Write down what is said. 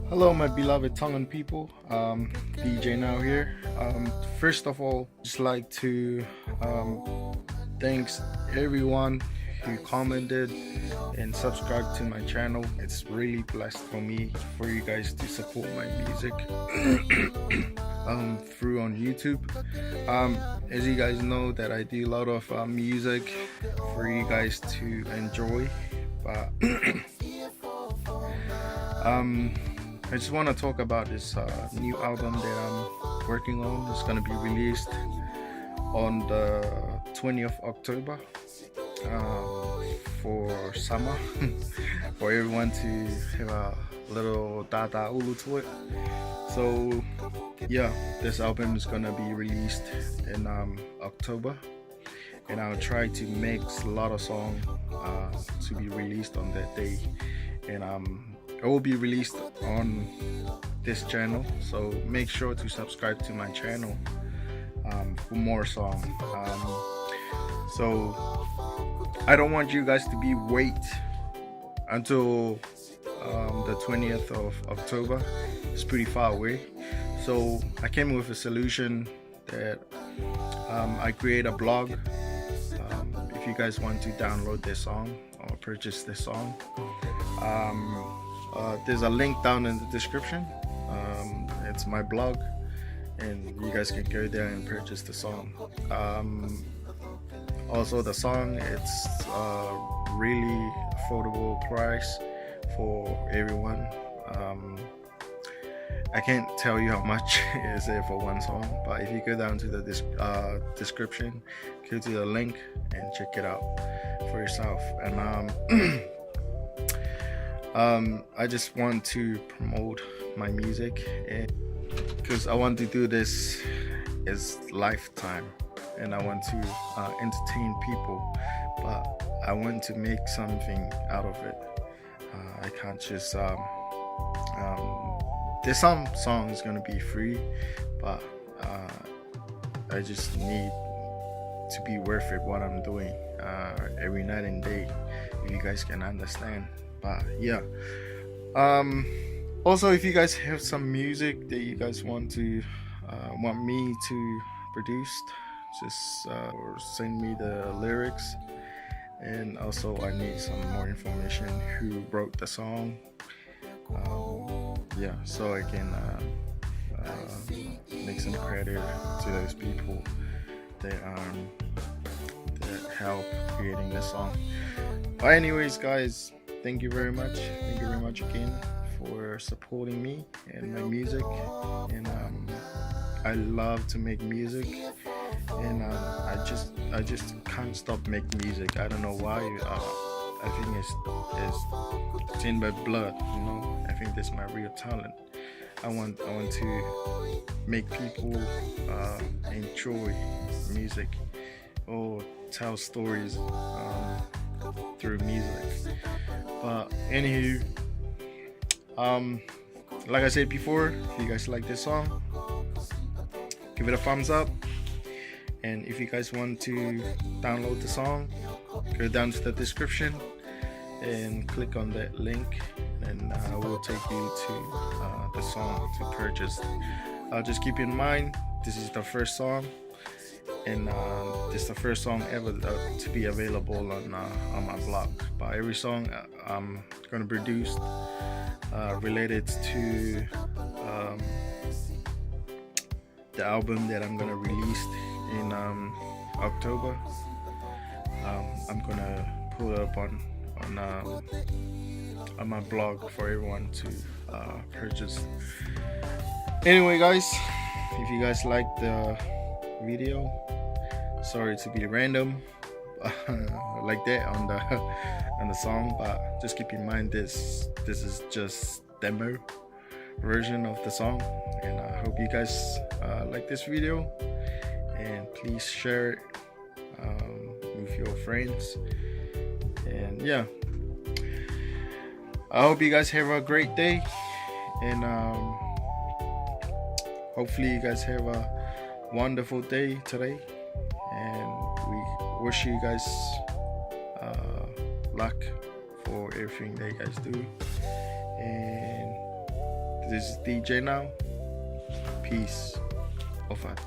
Hello, my beloved Tongan people. DJ NAU here. First of all, just like to thanks everyone who commented and subscribed to my channel. It's really blessed for me for you guys to support my music through on YouTube. As you guys know that I do a lot of music for you guys to enjoy, but I just want to talk about this new album that I'm working on. It's going to be released on the 20th of October for summer, for everyone to have a little data ulu to it. So yeah, this album is going to be released in October, and I'll try to mix a lot of songs to be released on that day, and it will be released on this channel, so make sure to subscribe to my channel for more songs. So I don't want you guys to be wait until the 20th of October. It's pretty far away, so I came with a solution that I create a blog. If you guys want to download this song or purchase this song, there's a link down in the description. It's my blog, and you guys can go there and purchase the song. Also, the song, it's really affordable price for everyone. I can't tell you how much is it for one song, but if you go down to the description, go to the link and check it out for yourself. And I just want to promote my music, because I want to do this as lifetime, and I want to entertain people, but I want to make something out of it. I can't just there's some songs gonna be free, but I just need to be worth it what I'm doing every night and day, if you guys can understand. But yeah, also, if you guys have some music that you guys want me to produce, just or send me the lyrics. And also, I need some more information who wrote the song, yeah, so I can make some credit to those people that help creating the song. But anyways, guys, thank you very much. Thank you very much again for supporting me and my music. And I love to make music, and I just can't stop making music. I don't know why. I think it's in my blood, you know. I think that's my real talent. I want to make people enjoy music or tell stories through music. But anywho, like I said before, if you guys like this song, give it a thumbs up. And if you guys want to download the song, go down to the description and click on that link, and I will take you to the song to purchase. Just keep in mind, this is the first song, and this is the first song ever to be available on my blog. But every song I'm gonna produce related to the album that I'm gonna release in October, I'm gonna put up on my blog for everyone to purchase. Anyway, guys, if you guys like the video, sorry to be random like that on the song, but just keep in mind this is just demo version of the song. And I hope you guys like this video, and please share it with your friends. And yeah, I hope you guys have a great day, and hopefully you guys have a wonderful day today, and we wish you guys luck for everything that you guys do. And this is DJ NAU. Peace. Ofat.